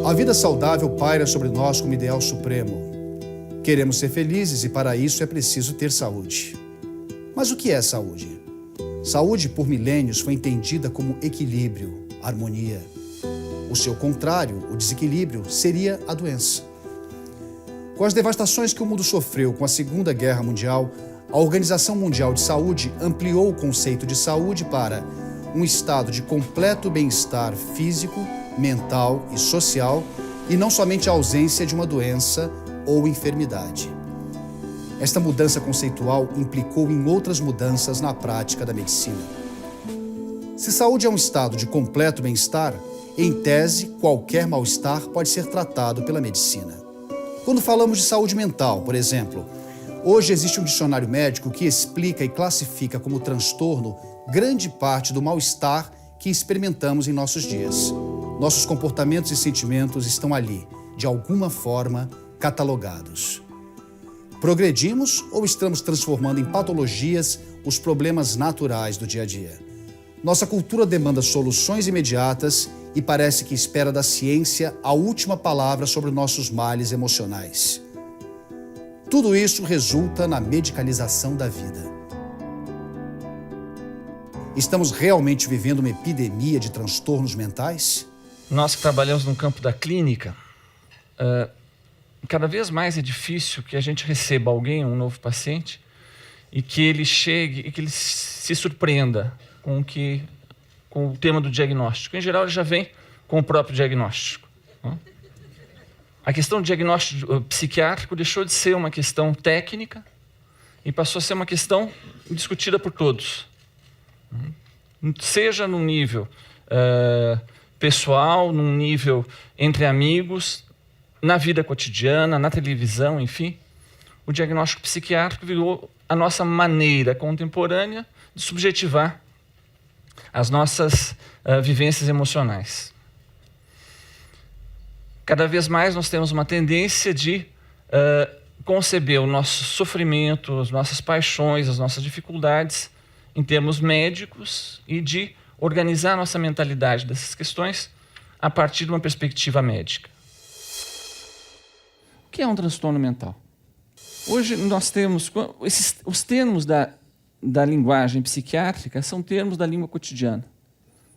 A vida saudável paira sobre nós como ideal supremo. Queremos ser felizes e para isso é preciso ter saúde. Mas o que é saúde? Saúde, por milênios, foi entendida como equilíbrio, harmonia. O seu contrário, o desequilíbrio, seria a doença. Com as devastações que o mundo sofreu com a Segunda Guerra Mundial, a Organização Mundial de Saúde ampliou o conceito de saúde para um estado de completo bem-estar físico, mental e social, e não somente a ausência de uma doença ou enfermidade. Esta mudança conceitual implicou em outras mudanças na prática da medicina. Se saúde é um estado de completo bem-estar, em tese, qualquer mal-estar pode ser tratado pela medicina. Quando falamos de saúde mental, por exemplo, hoje existe um dicionário médico que explica e classifica como transtorno grande parte do mal-estar que experimentamos em nossos dias. Nossos comportamentos e sentimentos estão ali, de alguma forma, catalogados. Progredimos ou estamos transformando em patologias os problemas naturais do dia a dia? Nossa cultura demanda soluções imediatas e parece que espera da ciência a última palavra sobre nossos males emocionais. Tudo isso resulta na medicalização da vida. Estamos realmente vivendo uma epidemia de transtornos mentais? Nós que trabalhamos no campo da clínica, cada vez mais é difícil que a gente receba alguém, um novo paciente, e que ele chegue e que ele se surpreenda com o tema do diagnóstico. Em geral, ele já vem com o próprio diagnóstico. A questão do diagnóstico psiquiátrico deixou de ser uma questão técnica e passou a ser uma questão discutida por todos. Seja num nível pessoal, num nível entre amigos, na vida cotidiana, na televisão, enfim. O diagnóstico psiquiátrico virou a nossa maneira contemporânea de subjetivar as nossas vivências emocionais. Cada vez mais nós temos uma tendência de conceber o nosso sofrimento, as nossas paixões, as nossas dificuldades em termos médicos e de organizar a nossa mentalidade dessas questões a partir de uma perspectiva médica. O que é um transtorno mental? Hoje nós temos os termos da linguagem psiquiátrica são termos da língua cotidiana.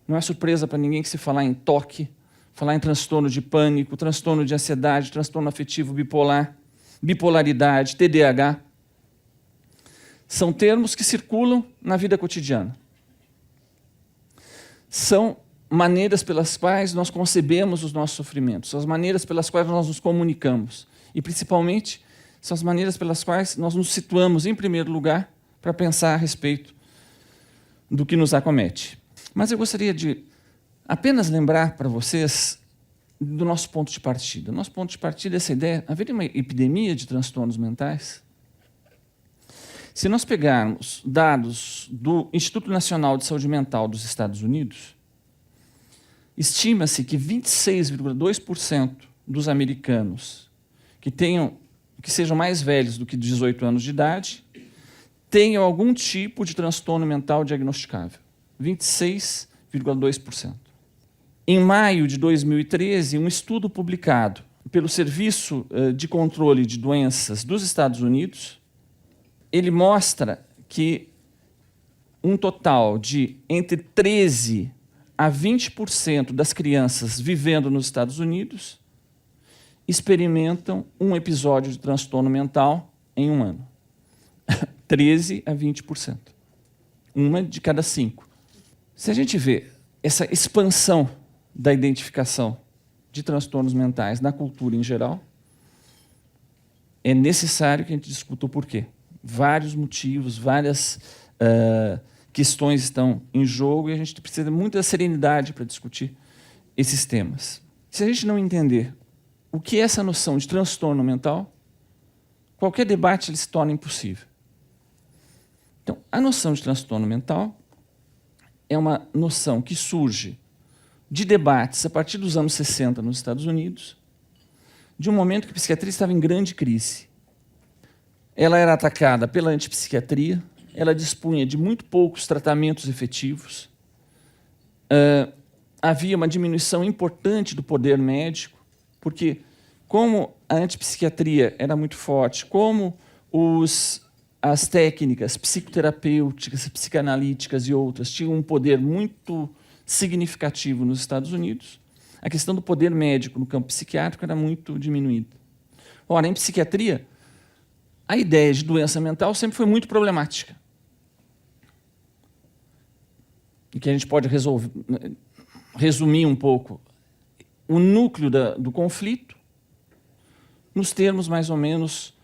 Não é surpresa para ninguém que se falar em toque, falar em transtorno de pânico, transtorno de ansiedade, transtorno afetivo bipolar, bipolaridade, TDAH. São termos que circulam na vida cotidiana. São maneiras pelas quais nós concebemos os nossos sofrimentos, são as maneiras pelas quais nós nos comunicamos e, principalmente, são as maneiras pelas quais nós nos situamos em primeiro lugar para pensar a respeito do que nos acomete. Mas eu gostaria de apenas lembrar para vocês do nosso ponto de partida. O nosso ponto de partida é essa ideia, haveria uma epidemia de transtornos mentais? Se nós pegarmos dados do Instituto Nacional de Saúde Mental dos Estados Unidos, estima-se que 26,2% dos americanos que sejam mais velhos do que 18 anos de idade tenham algum tipo de transtorno mental diagnosticável. 26,2%. Em maio de 2013, um estudo publicado pelo Serviço de Controle de Doenças dos Estados Unidos, ele mostra que um total de entre 13% a 20% das crianças vivendo nos Estados Unidos experimentam um episódio de transtorno mental em um ano. 13% a 20%. Uma de cada 5. Se a gente vê essa expansão da identificação de transtornos mentais na cultura em geral, é necessário que a gente discuta o porquê. Vários motivos, várias questões estão em jogo e a gente precisa de muita serenidade para discutir esses temas. Se a gente não entender o que é essa noção de transtorno mental, qualquer debate ele se torna impossível. Então, a noção de transtorno mental é uma noção que surge de debates a partir dos anos 60 nos Estados Unidos, de um momento que a psiquiatria estava em grande crise. Ela era atacada pela antipsiquiatria, ela dispunha de muito poucos tratamentos efetivos, havia uma diminuição importante do poder médico, Porque como a antipsiquiatria era muito forte, como as técnicas psicoterapêuticas, psicanalíticas e outras tinham um poder muito significativo nos Estados Unidos, a questão do poder médico no campo psiquiátrico era muito diminuída. Ora, em psiquiatria, a ideia de doença mental sempre foi muito problemática. E que a gente pode resumir um pouco o núcleo do conflito nos termos mais ou menos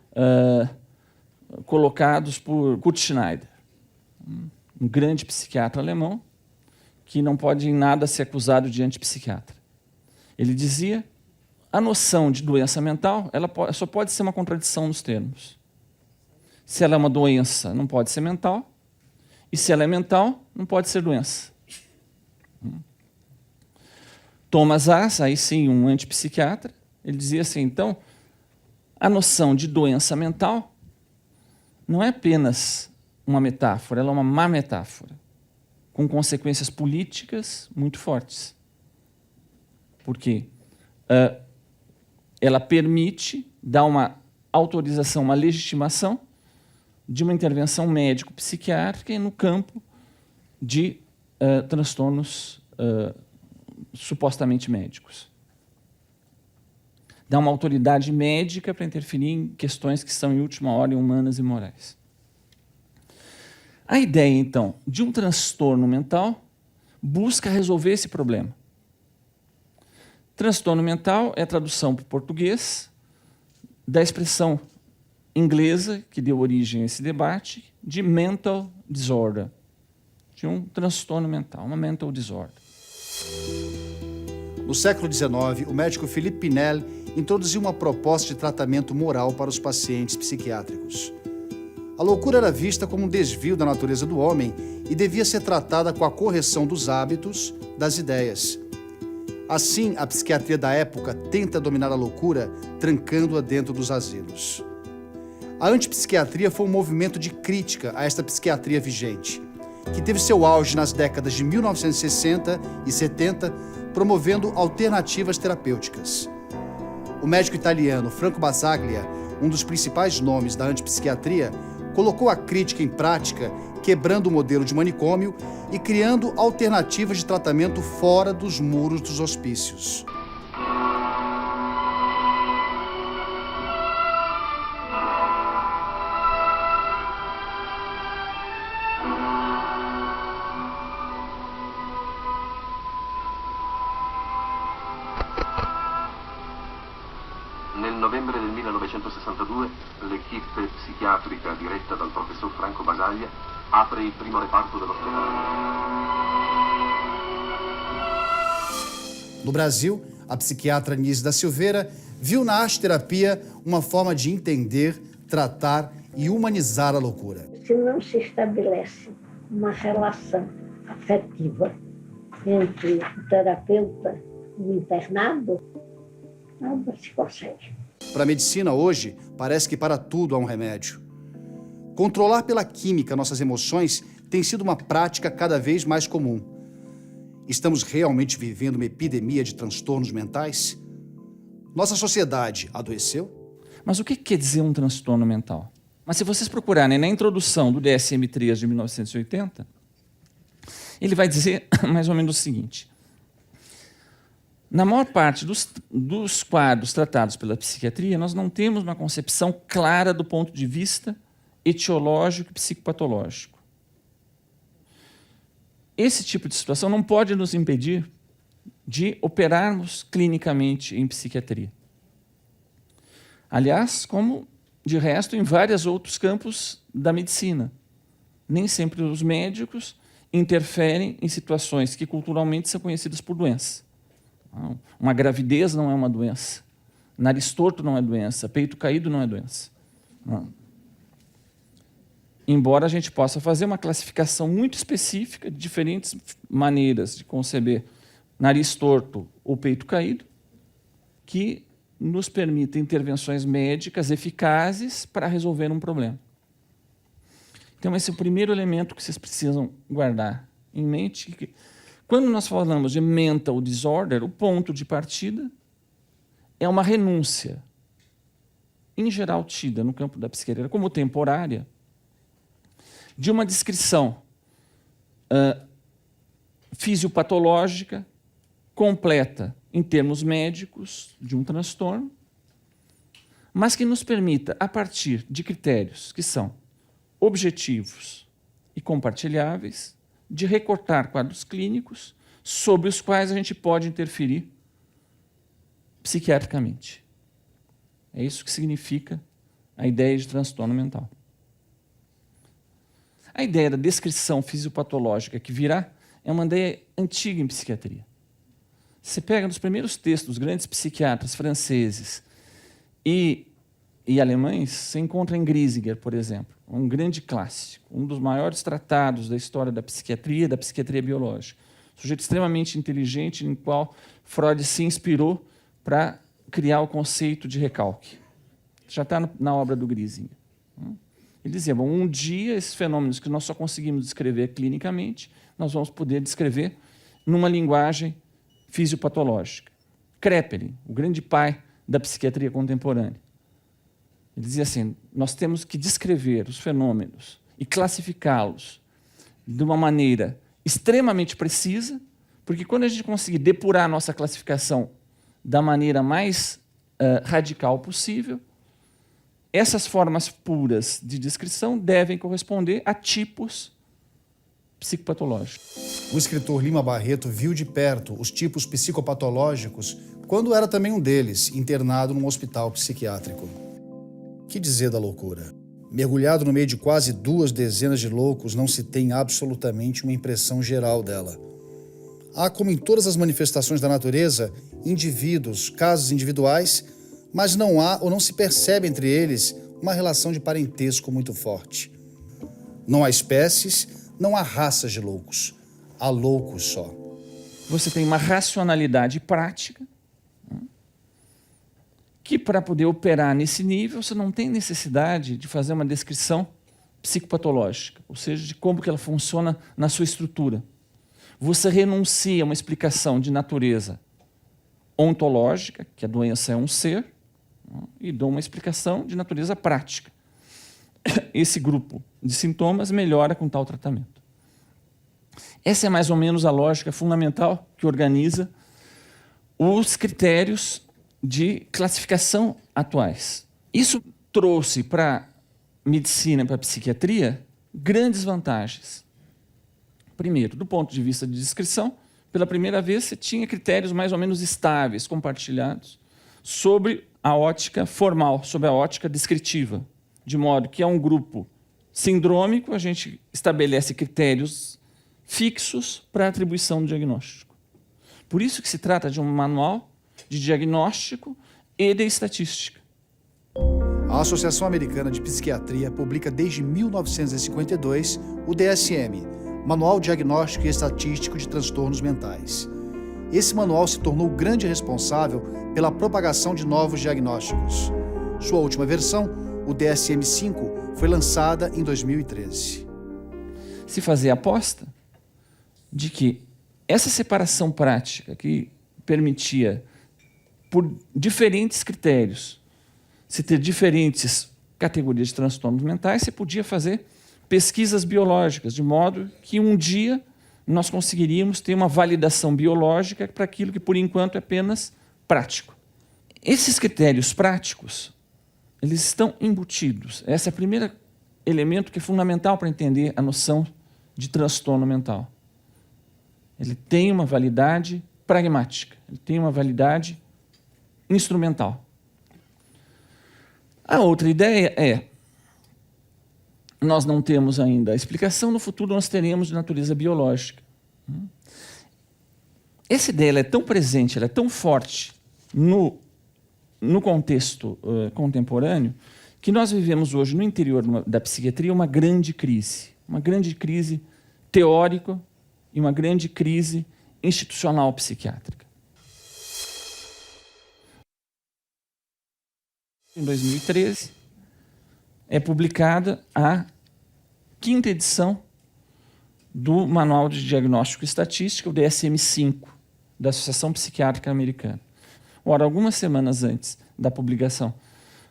colocados por Kurt Schneider, um grande psiquiatra alemão que não pode em nada ser acusado de antipsiquiatra. Ele dizia: a noção de doença mental só pode ser uma contradição nos termos. Se ela é uma doença, não pode ser mental, e se ela é mental, não pode ser doença. Thomas Haas, aí sim, um antipsiquiatra, ele dizia assim: então, a noção de doença mental não é apenas uma metáfora, ela é uma má metáfora, com consequências políticas muito fortes. Porque ela permite dar uma autorização, uma legitimação de uma intervenção médico-psiquiátrica no campo de transtornos supostamente médicos. Dá uma autoridade médica para interferir em questões que são, em última hora, humanas e morais. A ideia, então, de um transtorno mental busca resolver esse problema. Transtorno mental é a tradução para o português da expressão inglesa que deu origem a esse debate de mental disorder, de um transtorno mental, uma mental disorder. No século XIX, o médico Philippe Pinel introduziu uma proposta de tratamento moral para os pacientes psiquiátricos. A loucura era vista como um desvio da natureza do homem e devia ser tratada com a correção dos hábitos, das ideias. Assim, a psiquiatria da época tenta dominar a loucura, trancando-a dentro dos asilos. A antipsiquiatria foi um movimento de crítica a esta psiquiatria vigente, que teve seu auge nas décadas de 1960 e 70, promovendo alternativas terapêuticas. O médico italiano Franco Basaglia, um dos principais nomes da antipsiquiatria, colocou a crítica em prática, quebrando o modelo de manicômio e criando alternativas de tratamento fora dos muros dos hospícios. Nel novembre del 1962 l'equipe psichiatrica diretta dal professor Franco Basaglia apre il primo reparto dell'ospedale. No Brasil, a psiquiatra Nise da Silveira viu na arte-terapia uma forma de entender, tratar e humanizar a loucura. Se não se estabelece uma relação afetiva entre o terapeuta e o internado, nada se consegue. Para a medicina hoje, parece que para tudo há um remédio. Controlar pela química nossas emoções tem sido uma prática cada vez mais comum. Estamos realmente vivendo uma epidemia de transtornos mentais? Nossa sociedade adoeceu? Mas o que quer dizer um transtorno mental? Mas se vocês procurarem na introdução do DSM-3 de 1980, ele vai dizer mais ou menos o seguinte: na maior parte dos quadros tratados pela psiquiatria, nós não temos uma concepção clara do ponto de vista etiológico e psicopatológico. Esse tipo de situação não pode nos impedir de operarmos clinicamente em psiquiatria. Aliás, como de resto em vários outros campos da medicina. Nem sempre os médicos interferem em situações que culturalmente são conhecidas por doença. Uma gravidez não é uma doença. Nariz torto não é doença. Peito caído não é doença. Não. Embora a gente possa fazer uma classificação muito específica de diferentes maneiras de conceber nariz torto ou peito caído, que nos permitem intervenções médicas eficazes para resolver um problema. Então, esse é o primeiro elemento que vocês precisam guardar em mente. Que, quando nós falamos de mental disorder, o ponto de partida é uma renúncia, em geral tida no campo da psiquiatria como temporária, de uma descrição fisiopatológica completa em termos médicos de um transtorno, mas que nos permita, a partir de critérios que são objetivos e compartilháveis, de recortar quadros clínicos sobre os quais a gente pode interferir psiquiatricamente. É isso que significa a ideia de transtorno mental. A ideia da descrição fisiopatológica que virá é uma ideia antiga em psiquiatria. Você pega nos primeiros textos dos grandes psiquiatras franceses e alemães, você encontra em Griesinger, por exemplo, um grande clássico, um dos maiores tratados da história da psiquiatria biológica. Um sujeito extremamente inteligente, em qual Freud se inspirou para criar o conceito de recalque. Já está na obra do Griesinger. Ele dizia, bom, um dia esses fenômenos que nós só conseguimos descrever clinicamente, nós vamos poder descrever numa linguagem fisiopatológica. Kraepelin, o grande pai da psiquiatria contemporânea, ele dizia assim, nós temos que descrever os fenômenos e classificá-los de uma maneira extremamente precisa, porque quando a gente conseguir depurar a nossa classificação da maneira mais radical possível, essas formas puras de descrição devem corresponder a tipos psicopatológicos. O escritor Lima Barreto viu de perto os tipos psicopatológicos quando era também um deles, internado num hospital psiquiátrico. Que dizer da loucura? Mergulhado no meio de quase 2 dezenas de loucos, não se tem absolutamente uma impressão geral dela. Há, como em todas as manifestações da natureza, indivíduos, casos individuais, mas não há ou não se percebe entre eles uma relação de parentesco muito forte. Não há espécies, não há raças de loucos. Há loucos só. Você tem uma racionalidade prática, que para poder operar nesse nível, você não tem necessidade de fazer uma descrição psicopatológica, ou seja, de como que ela funciona na sua estrutura. Você renuncia a uma explicação de natureza ontológica, que a doença é um ser, e dá uma explicação de natureza prática. Esse grupo de sintomas melhora com tal tratamento. Essa é mais ou menos a lógica fundamental que organiza os critérios de classificação atuais. Isso trouxe para a medicina e para a psiquiatria grandes vantagens. Primeiro, do ponto de vista de descrição, pela primeira vez você tinha critérios mais ou menos estáveis, compartilhados, sobre a ótica formal, sobre a ótica descritiva, de modo que é um grupo sindrômico, a gente estabelece critérios fixos para a atribuição do diagnóstico. Por isso que se trata de um manual de diagnóstico e de estatística. A Associação Americana de Psiquiatria publica desde 1952 o DSM, Manual Diagnóstico e Estatístico de Transtornos Mentais. Esse manual se tornou o grande responsável pela propagação de novos diagnósticos. Sua última versão, o DSM-5, foi lançada em 2013. Se fazia a aposta de que essa separação prática que permitia, por diferentes critérios, se ter diferentes categorias de transtornos mentais, você podia fazer pesquisas biológicas, de modo que um dia nós conseguiríamos ter uma validação biológica para aquilo que, por enquanto, é apenas prático. Esses critérios práticos, eles estão embutidos. Esse é o primeiro elemento que é fundamental para entender a noção de transtorno mental. Ele tem uma validade pragmática, ele tem uma validade instrumental. A outra ideia é, nós não temos ainda a explicação, no futuro nós teremos de natureza biológica. Essa ideia ela é tão presente, ela é tão forte no contexto contemporâneo, que nós vivemos hoje no interior da psiquiatria uma grande crise teórica e uma grande crise institucional psiquiátrica. Em 2013, é publicada a 5ª edição do Manual de Diagnóstico e Estatística, o DSM-5, da Associação Psiquiátrica Americana. Ora, algumas semanas antes da publicação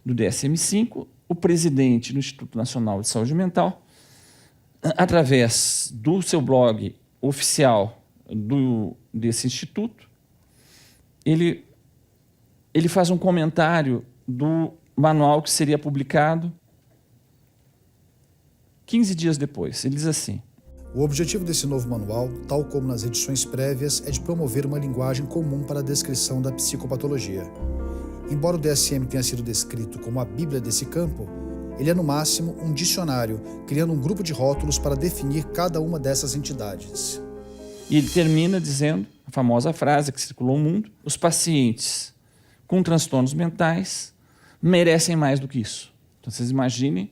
do DSM-5, o presidente do Instituto Nacional de Saúde Mental, através do seu blog oficial desse instituto, ele faz um comentário do manual que seria publicado 15 dias depois. Ele diz assim: o objetivo desse novo manual, tal como nas edições prévias, é de promover uma linguagem comum para a descrição da psicopatologia. Embora o DSM tenha sido descrito como a Bíblia desse campo, ele é, no máximo, um dicionário, criando um grupo de rótulos para definir cada uma dessas entidades. E ele termina dizendo a famosa frase que circulou no mundo: os pacientes com transtornos mentais merecem mais do que isso. Então, vocês imaginem,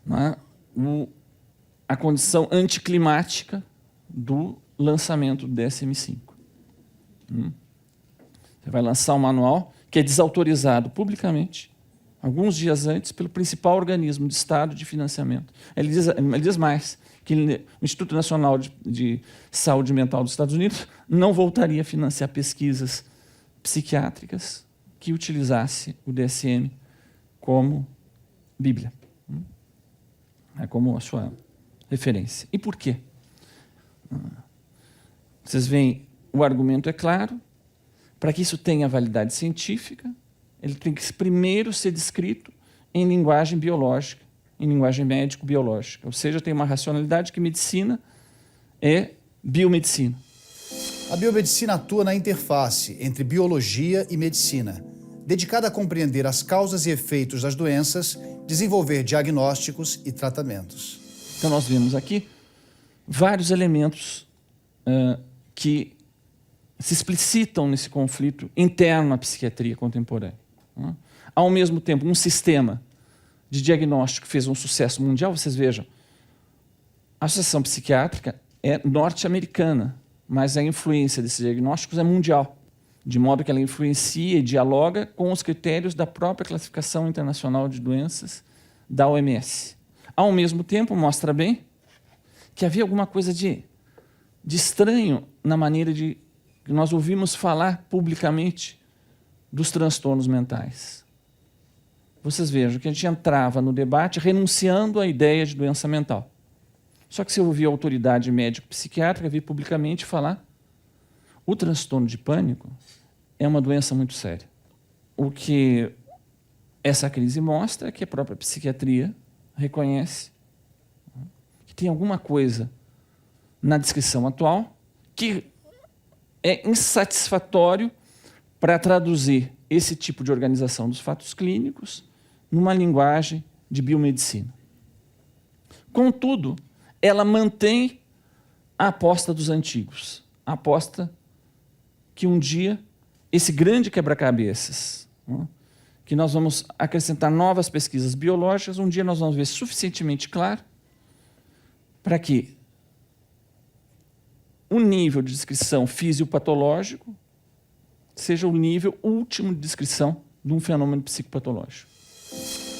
né, a condição anticlimática do lançamento do DSM-5. Você vai lançar um manual que é desautorizado publicamente, alguns dias antes, pelo principal organismo de Estado de financiamento. Ele diz mais, que o Instituto Nacional de Saúde Mental dos Estados Unidos não voltaria a financiar pesquisas psiquiátricas que utilizasse o DSM como Bíblia, como a sua referência. E por quê? Vocês veem, o argumento é claro. Para que isso tenha validade científica, ele tem que primeiro ser descrito em linguagem biológica, em linguagem médico-biológica. Ou seja, tem uma racionalidade que medicina é biomedicina. A biomedicina atua na interface entre biologia e medicina, dedicada a compreender as causas e efeitos das doenças, desenvolver diagnósticos e tratamentos. Então, nós vemos aqui vários elementos que se explicitam nesse conflito interno à psiquiatria contemporânea. Ao mesmo tempo, um sistema de diagnóstico fez um sucesso mundial. Vocês vejam, a Associação Psiquiátrica é norte-americana, mas a influência desses diagnósticos é mundial, de modo que ela influencia e dialoga com os critérios da própria Classificação Internacional de Doenças da OMS. Ao mesmo tempo, mostra bem que havia alguma coisa de estranho na maneira de que nós ouvimos falar publicamente dos transtornos mentais. Vocês vejam que a gente entrava no debate renunciando à ideia de doença mental. Só que se eu ouvia a autoridade médico-psiquiátrica vir publicamente falar: o transtorno de pânico é uma doença muito séria. O que essa crise mostra é que a própria psiquiatria reconhece que tem alguma coisa na descrição atual que é insatisfatório para traduzir esse tipo de organização dos fatos clínicos numa linguagem de biomedicina. Contudo, ela mantém a aposta dos antigos, a aposta que um dia esse grande quebra-cabeças, que nós vamos acrescentar novas pesquisas biológicas, um dia nós vamos ver suficientemente claro para que o nível de descrição fisiopatológico seja o nível último de descrição de um fenômeno psicopatológico.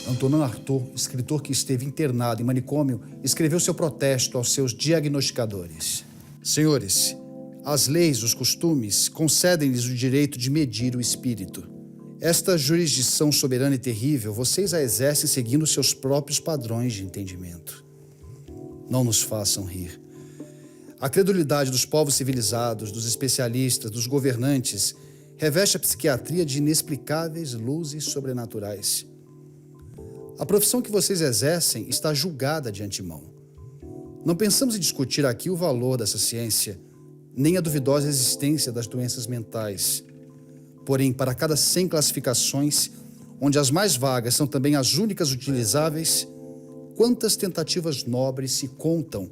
Antonin Artaud, escritor que esteve internado em manicômio, escreveu seu protesto aos seus diagnosticadores. Senhores, as leis, os costumes, concedem-lhes o direito de medir o espírito. Esta jurisdição soberana e terrível, vocês a exercem seguindo seus próprios padrões de entendimento. Não nos façam rir. A credulidade dos povos civilizados, dos especialistas, dos governantes, reveste a psiquiatria de inexplicáveis luzes sobrenaturais. A profissão que vocês exercem está julgada de antemão. Não pensamos em discutir aqui o valor dessa ciência, nem a duvidosa existência das doenças mentais. Porém, para cada 100 classificações, onde as mais vagas são também as únicas utilizáveis, quantas tentativas nobres se contam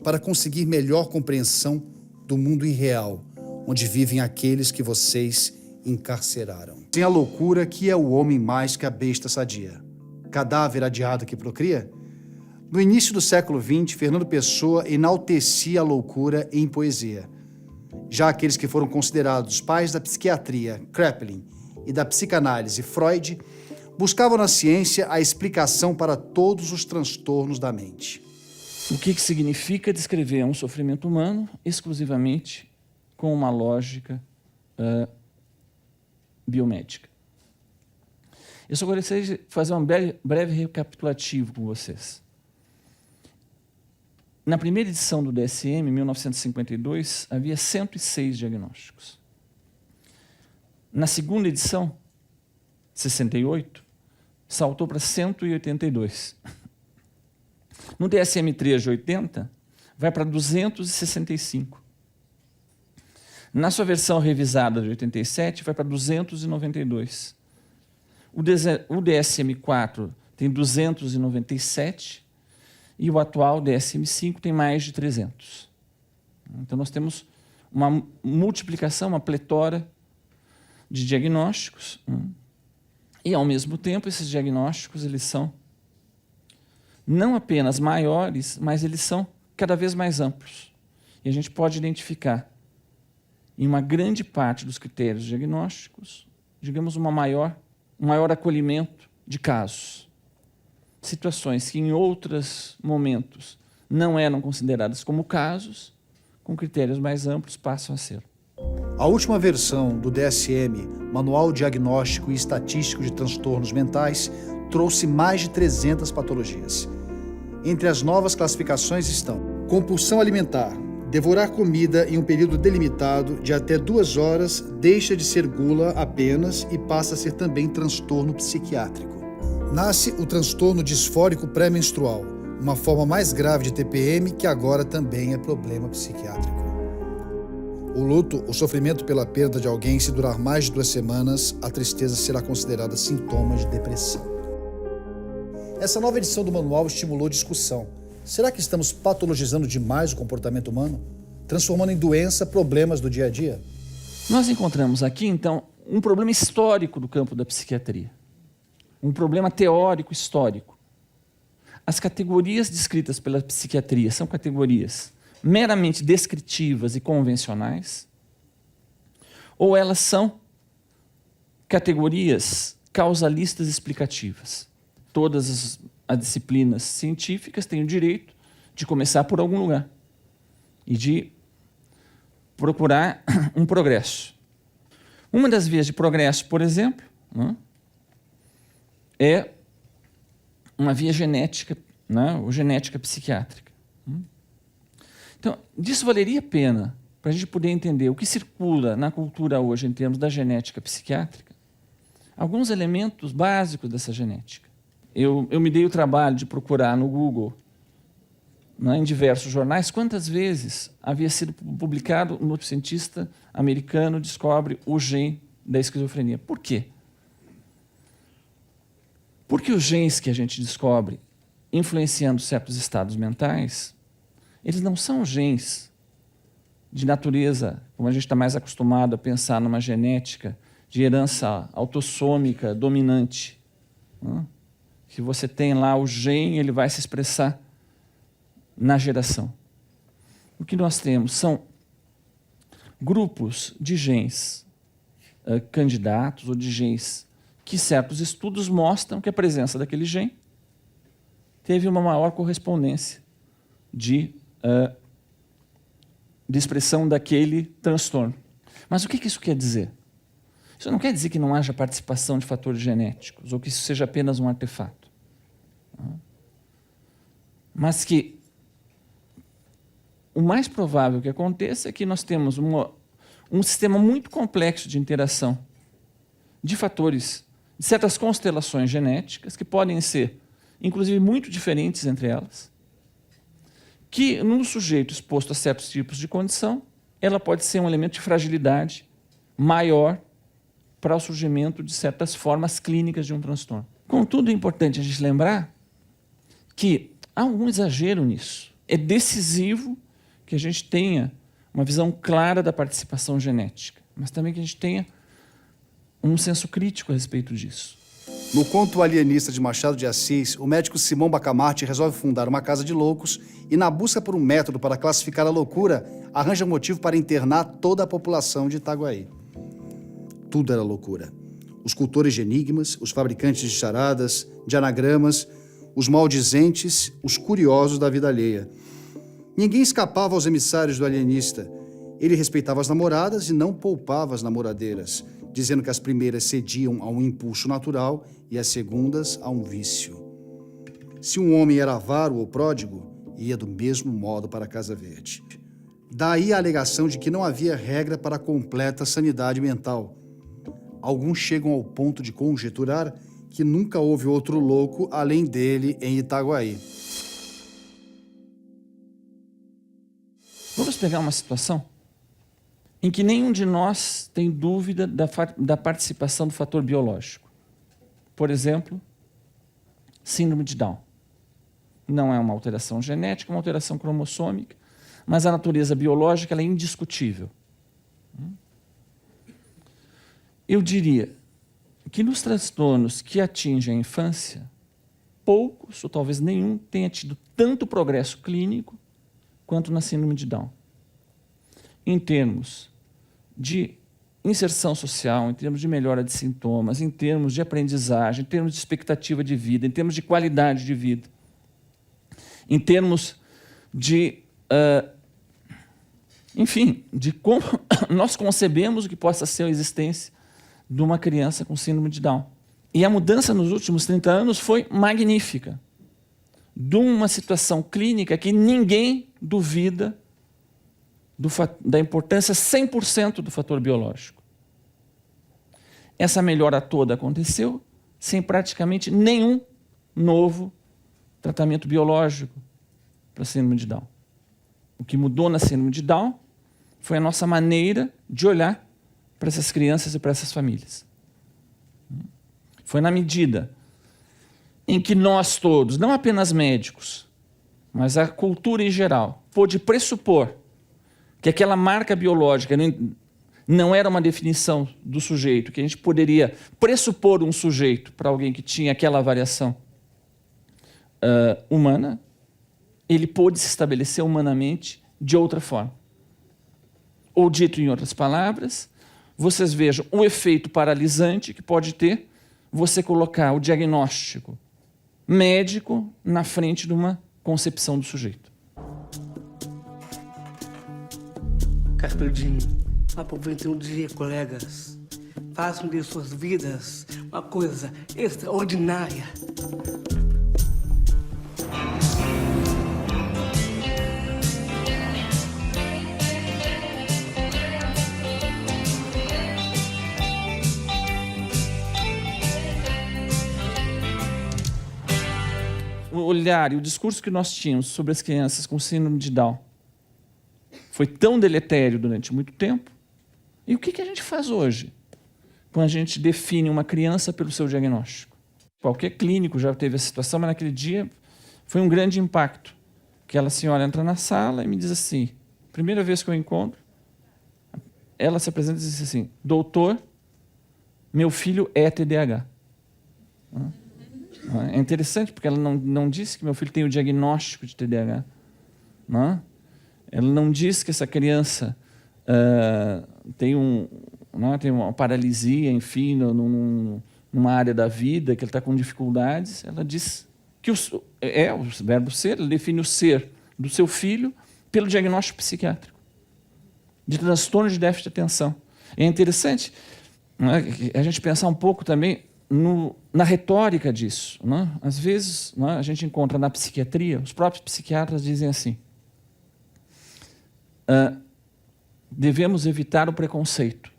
para conseguir melhor compreensão do mundo irreal, onde vivem aqueles que vocês encarceraram. Sem a loucura, que é o homem mais que a besta sadia? Cadáver adiado que procria? No início do século XX, Fernando Pessoa enaltecia a loucura em poesia. Já aqueles que foram considerados pais da psiquiatria, Kraepelin, e da psicanálise, Freud, buscavam na ciência a explicação para todos os transtornos da mente. O que significa descrever um sofrimento humano exclusivamente com uma lógica biomédica. Eu só gostaria de fazer um breve recapitulativo com vocês. Na primeira edição do DSM, em 1952, havia 106 diagnósticos. Na segunda edição, 68, saltou para 182. No DSM-3 de 80, vai para 265. Na sua versão revisada de 87, vai para 292. O DSM-4 tem 297 e o atual DSM-5 tem mais de 300. Então, nós temos uma multiplicação, uma pletora de diagnósticos. E, ao mesmo tempo, esses diagnósticos eles são não apenas maiores, mas eles são cada vez mais amplos. E a gente pode identificar, em uma grande parte dos critérios diagnósticos, digamos, um maior acolhimento de casos. Situações que, em outros momentos, não eram consideradas como casos, com critérios mais amplos, passam a ser. A última versão do DSM, Manual Diagnóstico e Estatístico de Transtornos Mentais, trouxe mais de 300 patologias. Entre as novas classificações estão compulsão alimentar. Devorar comida em um período delimitado de até 2 horas deixa de ser gula apenas e passa a ser também transtorno psiquiátrico. Nasce o transtorno disfórico pré-menstrual, uma forma mais grave de TPM que agora também é problema psiquiátrico. O luto, o sofrimento pela perda de alguém, se durar mais de 2 semanas, a tristeza será considerada sintoma de depressão. Essa nova edição do manual estimulou discussão. Será que estamos patologizando demais o comportamento humano? Transformando em doença problemas do dia a dia? Nós encontramos aqui, então, um problema histórico do campo da psiquiatria. Um problema teórico histórico. As categorias descritas pela psiquiatria são categorias meramente descritivas e convencionais, ou elas são categorias causalistas explicativas. Todas as disciplinas científicas têm o direito de começar por algum lugar e de procurar um progresso. Uma das vias de progresso, por exemplo, é uma via genética, ou genética psiquiátrica. Então, disso valeria a pena, para a gente poder entender o que circula na cultura hoje em termos da genética psiquiátrica, alguns elementos básicos dessa genética. Eu me dei o trabalho de procurar no Google, em diversos jornais, quantas vezes havia sido publicado um cientista americano descobre o gene da esquizofrenia. Por quê? Porque os genes que a gente descobre influenciando certos estados mentais, eles não são genes de natureza, como a gente está mais acostumado a pensar numa genética de herança autossômica dominante. Que você tem lá o gene, ele vai se expressar na geração. O que nós temos são grupos de genes candidatos ou de genes que certos estudos mostram que a presença daquele gene teve uma maior correspondência de expressão daquele transtorno. Mas o que isso quer dizer? Isso não quer dizer que não haja participação de fatores genéticos ou que isso seja apenas um artefato. Mas que o mais provável que aconteça é que nós temos um sistema muito complexo de interação de fatores, de certas constelações genéticas, que podem ser, inclusive, muito diferentes entre elas, que, num sujeito exposto a certos tipos de condição, ela pode ser um elemento de fragilidade maior para o surgimento de certas formas clínicas de um transtorno. Contudo, é importante a gente lembrar que há algum exagero nisso. É decisivo que a gente tenha uma visão clara da participação genética, mas também que a gente tenha um senso crítico a respeito disso. No conto Alienista de Machado de Assis, o médico Simão Bacamarte resolve fundar uma casa de loucos e, na busca por um método para classificar a loucura, arranja motivo para internar toda a população de Itaguaí. Tudo era loucura. Os cultores de enigmas, os fabricantes de charadas, de anagramas, os maldizentes, os curiosos da vida alheia. Ninguém escapava aos emissários do alienista. Ele respeitava as namoradas e não poupava as namoradeiras. dizendo que as primeiras cediam a um impulso natural e as segundas a um vício. Se um homem era avaro ou pródigo, ia do mesmo modo para a Casa Verde. Daí a alegação de que não havia regra para a completa sanidade mental. Alguns chegam ao ponto de conjecturar que nunca houve outro louco além dele em Itaguaí. Vamos pegar uma situação em que nenhum de nós tem dúvida da participação do fator biológico. Por exemplo, síndrome de Down. Não é uma alteração genética, é uma alteração cromossômica, mas a natureza biológica ela é indiscutível. Eu diria que nos transtornos que atingem a infância, poucos, ou talvez nenhum, tenha tido tanto progresso clínico quanto na síndrome de Down. Em termos de inserção social, em termos de melhora de sintomas, em termos de aprendizagem, em termos de expectativa de vida, em termos de qualidade de vida, em termos de, enfim, de como nós concebemos o que possa ser a existência de uma criança com síndrome de Down. E a mudança nos últimos 30 anos foi magnífica. De uma situação clínica que ninguém duvida da importância 100% do fator biológico. Essa melhora toda aconteceu sem praticamente nenhum novo tratamento biológico para a síndrome de Down. O que mudou na síndrome de Down foi a nossa maneira de olhar para essas crianças e para essas famílias. Foi na medida em que nós todos, não apenas médicos, mas a cultura em geral, pôde pressupor que aquela marca biológica não era uma definição do sujeito, que a gente poderia pressupor um sujeito para alguém que tinha aquela variação humana, ele pôde se estabelecer humanamente de outra forma. Ou dito em outras palavras, vocês vejam o efeito paralisante que pode ter você colocar o diagnóstico médico na frente de uma concepção do sujeito. Carpe diem. Aproveitem o dia, colegas. Façam de suas vidas uma coisa extraordinária. O olhar e o discurso que nós tínhamos sobre as crianças com síndrome de Down foi tão deletério durante muito tempo. E o que a gente faz hoje quando a gente define uma criança pelo seu diagnóstico? Qualquer clínico já teve a situação, mas naquele dia foi um grande impacto. Aquela senhora entra na sala e me diz assim, primeira vez que eu encontro, ela se apresenta e diz assim, doutor, meu filho é TDAH. É interessante, porque ela não disse que meu filho tem o diagnóstico de TDAH. Não? Ela não diz que essa criança tem uma paralisia, enfim, numa área da vida, que ele está com dificuldades. Ela diz que o verbo ser, ele define o ser do seu filho pelo diagnóstico psiquiátrico, de transtorno de déficit de atenção. É interessante a gente pensar um pouco também na retórica disso. Às vezes a gente encontra na psiquiatria, os próprios psiquiatras dizem assim, devemos evitar o preconceito.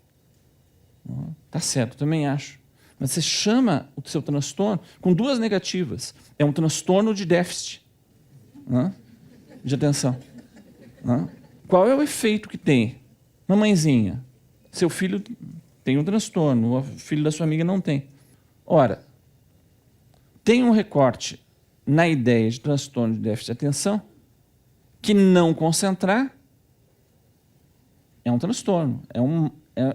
Tá certo, também acho. Mas você chama o seu transtorno com duas negativas. É um transtorno de déficit de atenção. Qual é o efeito que tem? Mamãezinha, seu filho tem um transtorno, o filho da sua amiga não tem. Ora, tem um recorte na ideia de transtorno de déficit de atenção que não concentrar é um transtorno,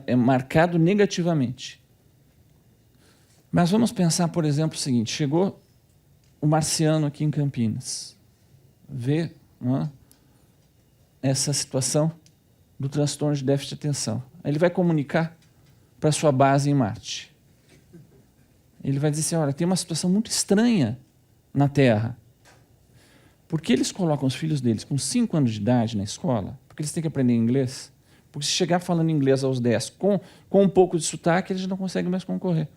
é marcado negativamente. Mas vamos pensar, por exemplo, o seguinte, chegou o Marciano aqui em Campinas, vê essa situação do transtorno de déficit de atenção. Ele vai comunicar para a sua base em Marte. Ele vai dizer assim, olha, tem uma situação muito estranha na Terra. Porque eles colocam os filhos deles com 5 anos de idade na escola, porque eles têm que aprender inglês, Porque se chegar falando inglês aos 10 com um pouco de sotaque, eles não conseguem mais concorrer.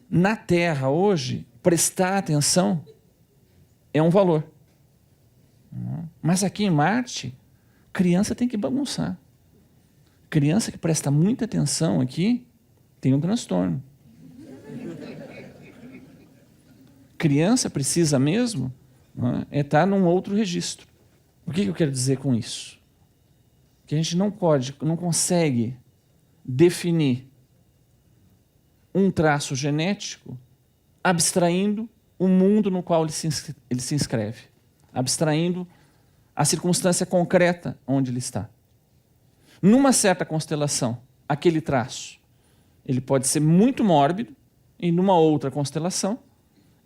Na Terra, hoje, prestar atenção é um valor. Mas aqui em Marte, criança tem que bagunçar. Criança que presta muita atenção aqui tem um transtorno. Criança precisa mesmo estar num outro registro. O que eu quero dizer com isso? Que a gente não consegue definir um traço genético abstraindo o mundo no qual ele se inscreve, abstraindo a circunstância concreta onde ele está. Numa certa constelação, aquele traço ele pode ser muito mórbido, e numa outra constelação,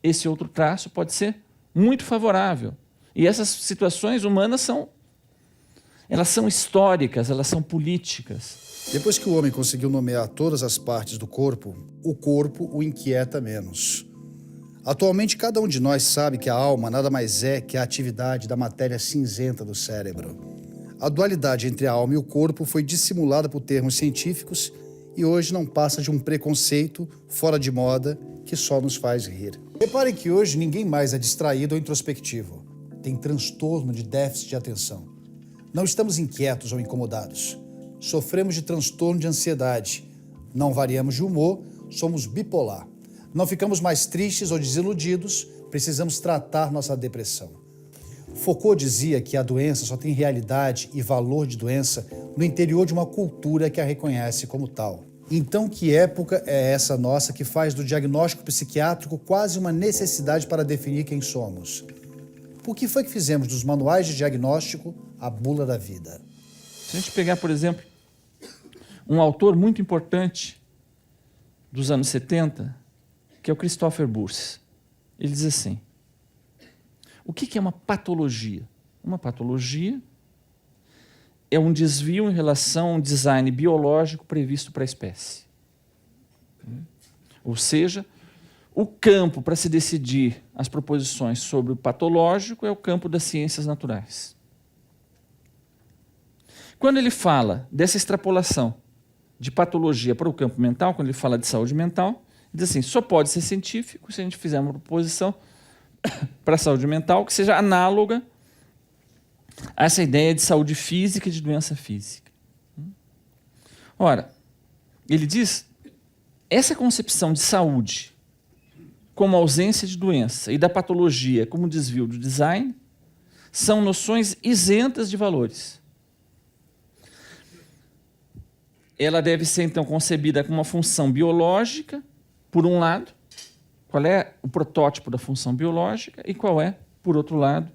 esse outro traço pode ser muito favorável. E essas situações humanas elas são históricas, elas são políticas. Depois que o homem conseguiu nomear todas as partes do corpo o inquieta menos. Atualmente, cada um de nós sabe que a alma nada mais é que a atividade da matéria cinzenta do cérebro. A dualidade entre a alma e o corpo foi dissimulada por termos científicos e hoje não passa de um preconceito fora de moda que só nos faz rir. Reparem que hoje ninguém mais é distraído ou introspectivo. Tem transtorno de déficit de atenção. Não estamos inquietos ou incomodados. Sofremos de transtorno de ansiedade. Não variamos de humor, somos bipolar. Não ficamos mais tristes ou desiludidos, precisamos tratar nossa depressão. Foucault dizia que a doença só tem realidade e valor de doença no interior de uma cultura que a reconhece como tal. Então, que época é essa nossa que faz do diagnóstico psiquiátrico quase uma necessidade para definir quem somos? Por que foi que fizemos dos manuais de diagnóstico a bula da vida? Se a gente pegar, por exemplo, um autor muito importante dos anos 70, que é o Christopher Burse, ele diz assim: o que é uma patologia? Uma patologia é um desvio em relação a um design biológico previsto para a espécie. Ou seja, o campo para se decidir as proposições sobre o patológico é o campo das ciências naturais. Quando ele fala dessa extrapolação de patologia para o campo mental, quando ele fala de saúde mental, ele diz assim: só pode ser científico se a gente fizer uma proposição para a saúde mental que seja análoga a essa ideia de saúde física e de doença física. Ora, ele diz, essa concepção de saúde como ausência de doença e da patologia como desvio do design são noções isentas de valores. Ela deve ser, então, concebida como uma função biológica, por um lado. Qual é o protótipo da função biológica e qual é, por outro lado,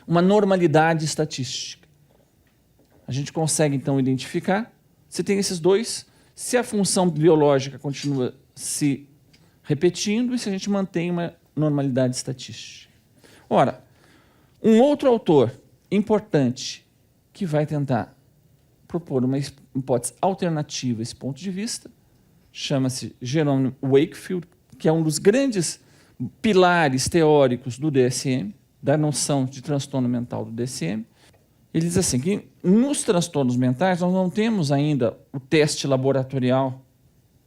uma normalidade estatística. A gente consegue, então, identificar se tem esses dois, se a função biológica continua se repetindo e se a gente mantém uma normalidade estatística. Ora, um outro autor importante que vai tentar propor uma hipótese alternativa a esse ponto de vista chama-se Jerome Wakefield, que é um dos grandes pilares teóricos do DSM, da noção de transtorno mental do DSM. Ele diz assim, que nos transtornos mentais nós não temos ainda o teste laboratorial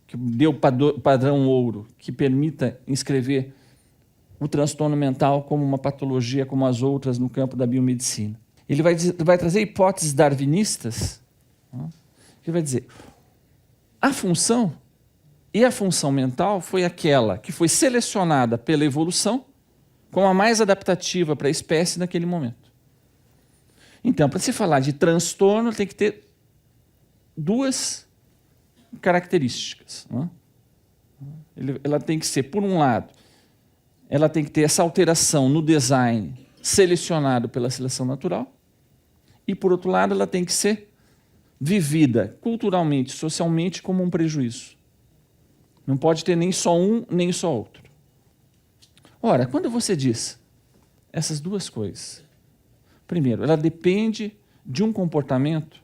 que deu padrão ouro, que permita inscrever o transtorno mental como uma patologia como as outras no campo da biomedicina. Ele vai trazer hipóteses darwinistas, que vai dizer, a função e a função mental foi aquela que foi selecionada pela evolução como a mais adaptativa para a espécie naquele momento. Então, para se falar de transtorno, tem que ter duas características. Ela tem que ser, por um lado, ela tem que ter essa alteração no design selecionado pela seleção natural, e, por outro lado, ela tem que ser vivida culturalmente, socialmente, como um prejuízo. Não pode ter nem só um, nem só outro. Ora, quando você diz essas duas coisas, primeiro, ela depende de um comportamento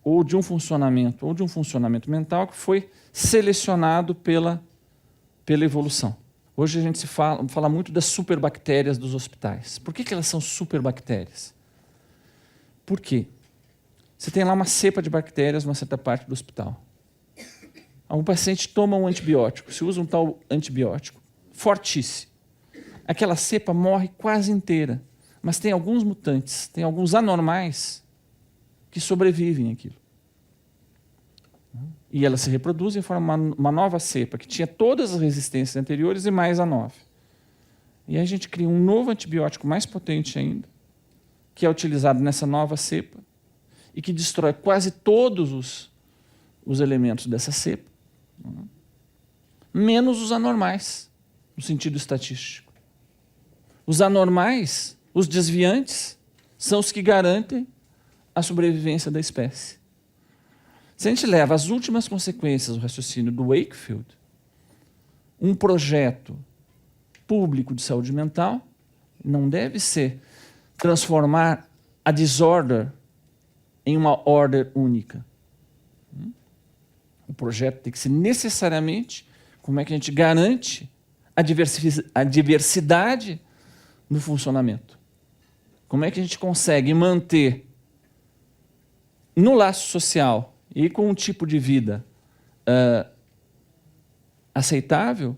ou de um funcionamento mental que foi selecionado pela evolução. Hoje a gente fala muito das superbactérias dos hospitais. Por que elas são superbactérias? Por quê? Você tem lá uma cepa de bactérias numa certa parte do hospital. Um paciente toma um antibiótico, se usa um tal antibiótico, fortíssimo. Aquela cepa morre quase inteira, mas tem alguns mutantes, tem alguns anormais que sobrevivem àquilo. E elas se reproduzem e formam uma nova cepa, que tinha todas as resistências anteriores e mais a nova. E aí a gente cria um novo antibiótico mais potente ainda, que é utilizado nessa nova cepa e que destrói quase todos os elementos dessa cepa, menos os anormais, no sentido estatístico. Os anormais, os desviantes, são os que garantem a sobrevivência da espécie. Se a gente leva as últimas consequências do raciocínio do Wakefield, um projeto público de saúde mental não deve ser transformar a disorder em uma order única. O projeto tem que ser necessariamente como é que a gente garante a diversidade no funcionamento. Como é que a gente consegue manter no laço social e com um tipo de vida aceitável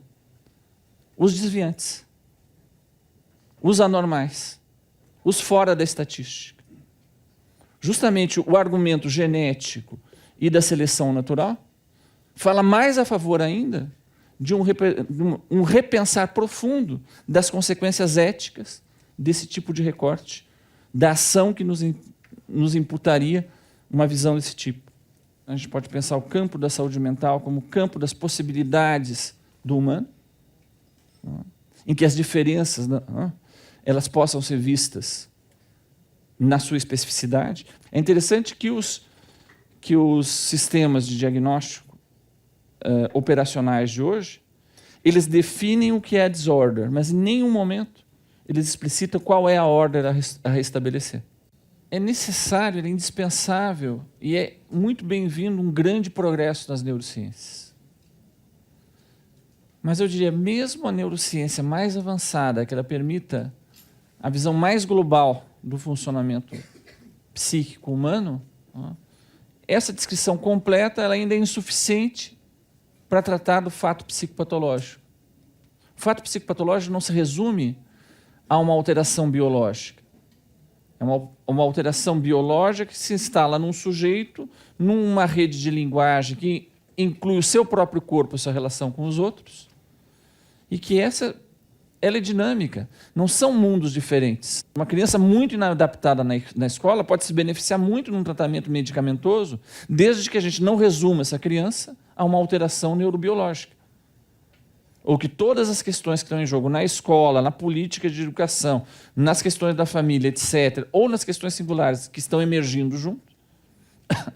os desviantes, os anormais, os fora da estatística. Justamente o argumento genético e da seleção natural fala mais a favor ainda de um repensar profundo das consequências éticas desse tipo de recorte, da ação que nos imputaria uma visão desse tipo. A gente pode pensar o campo da saúde mental como o campo das possibilidades do humano, em que as diferenças elas possam ser vistas na sua especificidade. É interessante que os sistemas de diagnóstico operacionais de hoje, eles definem o que é a disorder, mas em nenhum momento eles explicitam qual é a order a restabelecer. É necessário, é indispensável e é muito bem-vindo um grande progresso nas neurociências. Mas eu diria, mesmo a neurociência mais avançada, que ela permita a visão mais global do funcionamento psíquico humano, essa descrição completa ela ainda é insuficiente para tratar do fato psicopatológico. O fato psicopatológico não se resume a uma alteração biológica. É uma alteração biológica que se instala num sujeito, numa rede de linguagem que inclui o seu próprio corpo, a sua relação com os outros, e que ela é dinâmica. Não são mundos diferentes. Uma criança muito inadaptada na escola pode se beneficiar muito num tratamento medicamentoso, desde que a gente não resuma essa criança a uma alteração neurobiológica. Ou que todas as questões que estão em jogo na escola, na política de educação, nas questões da família, etc., ou nas questões singulares que estão emergindo junto,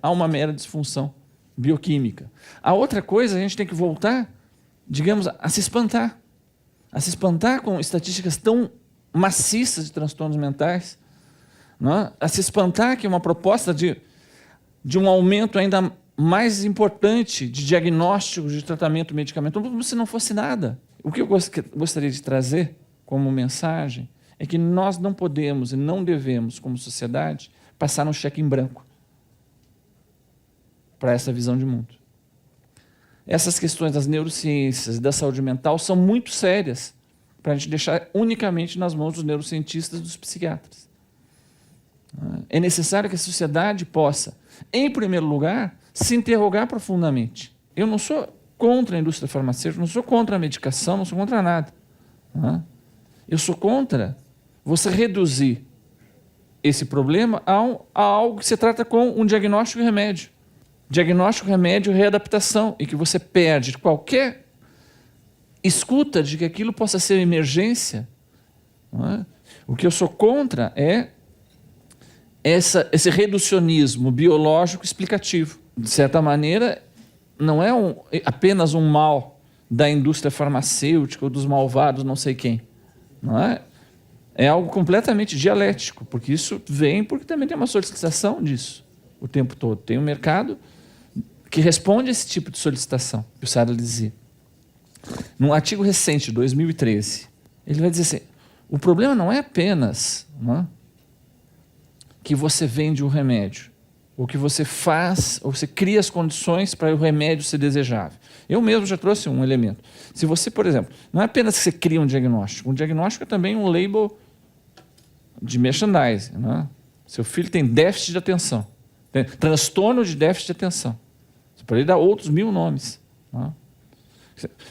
há uma mera disfunção bioquímica. A outra coisa, a gente tem que voltar, digamos, a se espantar com estatísticas tão maciças de transtornos mentais, não? A se espantar que uma proposta de um aumento ainda mais importante de diagnóstico, de tratamento medicamentoso, como se não fosse nada. O que eu gostaria de trazer como mensagem é que nós não podemos e não devemos, como sociedade, passar um cheque em branco para essa visão de mundo. Essas questões das neurociências e da saúde mental são muito sérias para a gente deixar unicamente nas mãos dos neurocientistas e dos psiquiatras. É necessário que a sociedade possa, em primeiro lugar, se interrogar profundamente. Eu não sou contra a indústria farmacêutica, não sou contra a medicação, não sou contra nada. Eu sou contra você reduzir esse problema a algo que se trata com um diagnóstico e remédio. Diagnóstico, remédio, readaptação, e que você perde qualquer escuta de que aquilo possa ser emergência. O que eu sou contra é esse reducionismo biológico explicativo. De certa maneira, não é apenas um mal da indústria farmacêutica ou dos malvados não sei quem. Não é? É algo completamente dialético, porque isso vem porque também tem uma solicitação disso o tempo todo. Tem um mercado que responde a esse tipo de solicitação, que o Sarah dizia. num artigo recente, de 2013, ele vai dizer assim, o problema não é apenas que você vende o remédio, ou que você faz, ou você cria as condições para o remédio ser desejável. Eu mesmo já trouxe um elemento. Se você, por exemplo, não é apenas que você cria um diagnóstico é também um label de merchandising. Seu filho tem déficit de atenção, tem transtorno de déficit de atenção. Você pode dar outros 1000 nomes.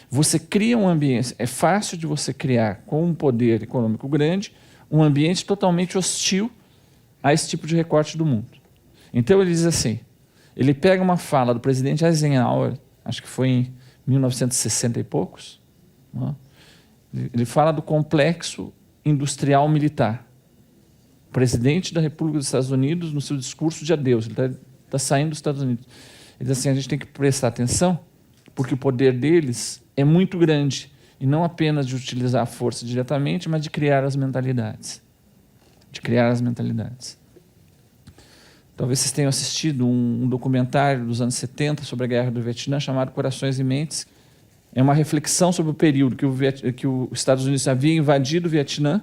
Você cria um ambiente, é fácil de você criar, com um poder econômico grande, um ambiente totalmente hostil a esse tipo de recorte do mundo. Então ele diz assim, ele pega uma fala do presidente Eisenhower, acho que foi em 1960 e poucos, ele fala do complexo industrial militar. O presidente da República dos Estados Unidos, no seu discurso de adeus, ele está saindo dos Estados Unidos, ele diz assim, a gente tem que prestar atenção, porque o poder deles é muito grande, e não apenas de utilizar a força diretamente, mas de criar as mentalidades. Talvez vocês tenham assistido um documentário dos anos 70 sobre a Guerra do Vietnã, chamado Corações e Mentes. É uma reflexão sobre o período que os Estados Unidos haviam invadido o Vietnã,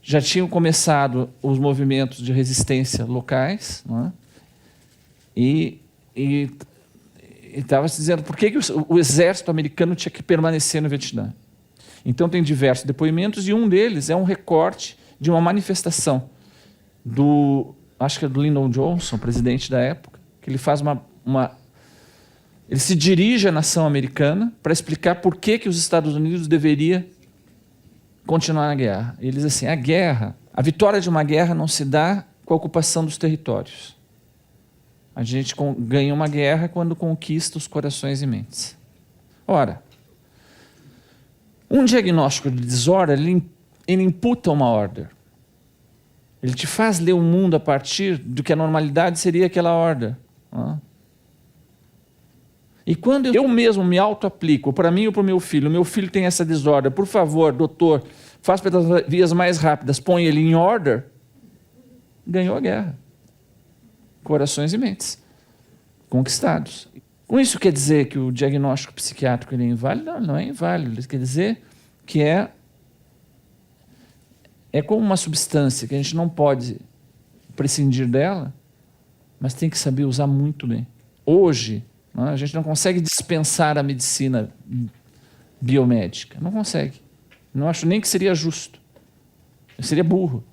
já tinham começado os movimentos de resistência locais, e estava se dizendo por que o exército americano tinha que permanecer no Vietnã. Então tem diversos depoimentos, e um deles é um recorte de uma manifestação acho que é do Lyndon Johnson, presidente da época, que ele faz ele se dirige à nação americana para explicar por que os Estados Unidos deveria continuar na guerra. Ele diz assim, a vitória de uma guerra não se dá com a ocupação dos territórios. A gente ganha uma guerra quando conquista os corações e mentes. Ora, um diagnóstico de desordem, ele imputa uma ordem. Ele te faz ler o mundo a partir do que a normalidade seria aquela ordem. E quando eu mesmo me auto-aplico, para mim ou para o meu filho tem essa desordem, por favor, doutor, faz pelas vias mais rápidas, põe ele em ordem, ganhou a guerra. Corações e mentes conquistados. Com isso quer dizer que o diagnóstico psiquiátrico ele é inválido? Não é inválido. Isso quer dizer que é como uma substância que a gente não pode prescindir dela, mas tem que saber usar muito bem. Hoje, a gente não consegue dispensar a medicina biomédica. Não consegue. Não acho nem que seria justo. Seria burro.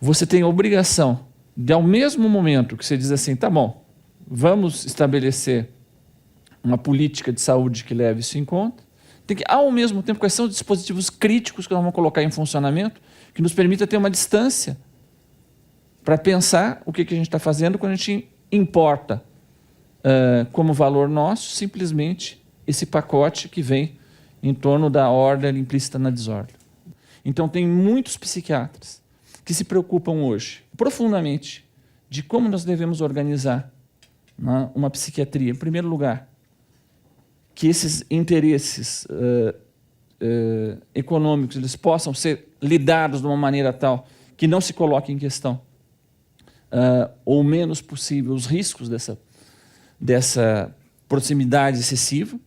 Você tem a obrigação de, ao mesmo momento que você diz assim, tá bom, vamos estabelecer uma política de saúde que leve isso em conta, tem que, ao mesmo tempo, quais são os dispositivos críticos que nós vamos colocar em funcionamento que nos permita ter uma distância para pensar o que a gente está fazendo quando a gente importa como valor nosso simplesmente esse pacote que vem em torno da ordem implícita na desordem. Então, tem muitos psiquiatras que se preocupam hoje profundamente de como nós devemos organizar uma psiquiatria. Em primeiro lugar, que esses interesses econômicos eles possam ser lidados de uma maneira tal que não se coloque em questão ou menos possível os riscos dessa proximidade excessiva.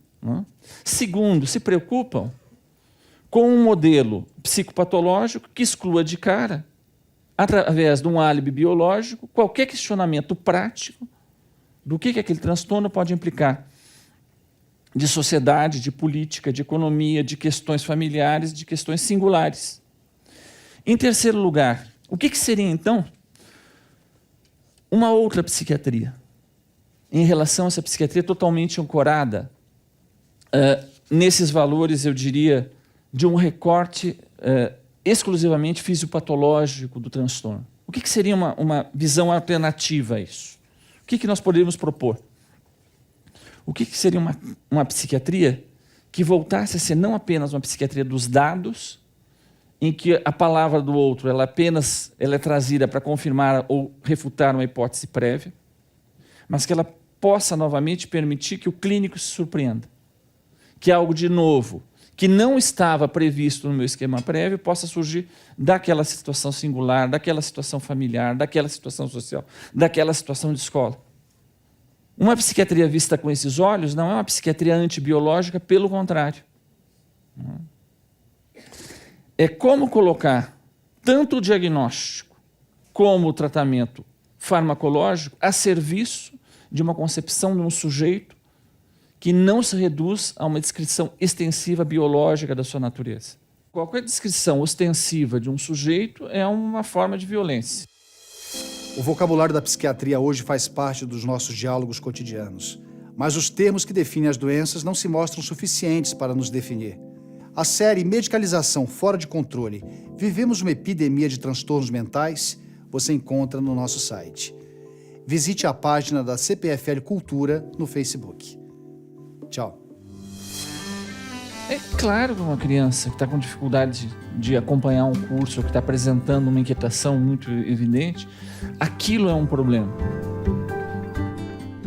Segundo, se preocupam com um modelo psicopatológico que exclua de cara, através de um álibi biológico, qualquer questionamento prático do que aquele transtorno pode implicar de sociedade, de política, de economia, de questões familiares, de questões singulares. Em terceiro lugar, o que seria, então, uma outra psiquiatria, em relação a essa psiquiatria totalmente ancorada nesses valores, eu diria, de um recorte exclusivamente fisiopatológico do transtorno? O que seria uma visão alternativa a isso? O que nós poderíamos propor? O que seria uma psiquiatria que voltasse a ser não apenas uma psiquiatria dos dados, em que a palavra do outro ela é trazida para confirmar ou refutar uma hipótese prévia, mas que ela possa novamente permitir que o clínico se surpreenda, que algo de novo, que não estava previsto no meu esquema prévio, possa surgir daquela situação singular, daquela situação familiar, daquela situação social, daquela situação de escola. Uma psiquiatria vista com esses olhos não é uma psiquiatria antibiológica, pelo contrário. É como colocar tanto o diagnóstico como o tratamento farmacológico a serviço de uma concepção de um sujeito que não se reduz a uma descrição extensiva biológica da sua natureza. Qualquer descrição ostensiva de um sujeito é uma forma de violência. O vocabulário da psiquiatria hoje faz parte dos nossos diálogos cotidianos, mas os termos que definem as doenças não se mostram suficientes para nos definir. A série Medicalização Fora de Controle, Vivemos uma Epidemia de Transtornos Mentais, você encontra no nosso site. Visite a página da CPFL Cultura no Facebook. Tchau. É claro que uma criança que está com dificuldade de acompanhar um curso ou que está apresentando uma inquietação muito evidente, aquilo é um problema.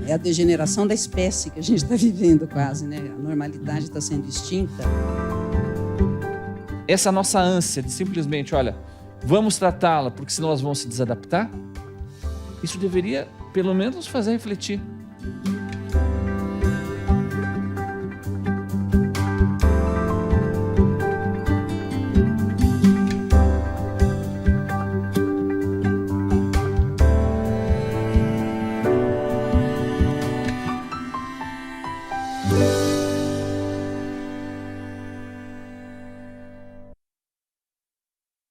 É a degeneração da espécie que a gente está vivendo quase, né? A normalidade está sendo extinta. Essa nossa ânsia de simplesmente, olha, vamos tratá-la porque senão elas vão se desadaptar, isso deveria pelo menos nos fazer refletir.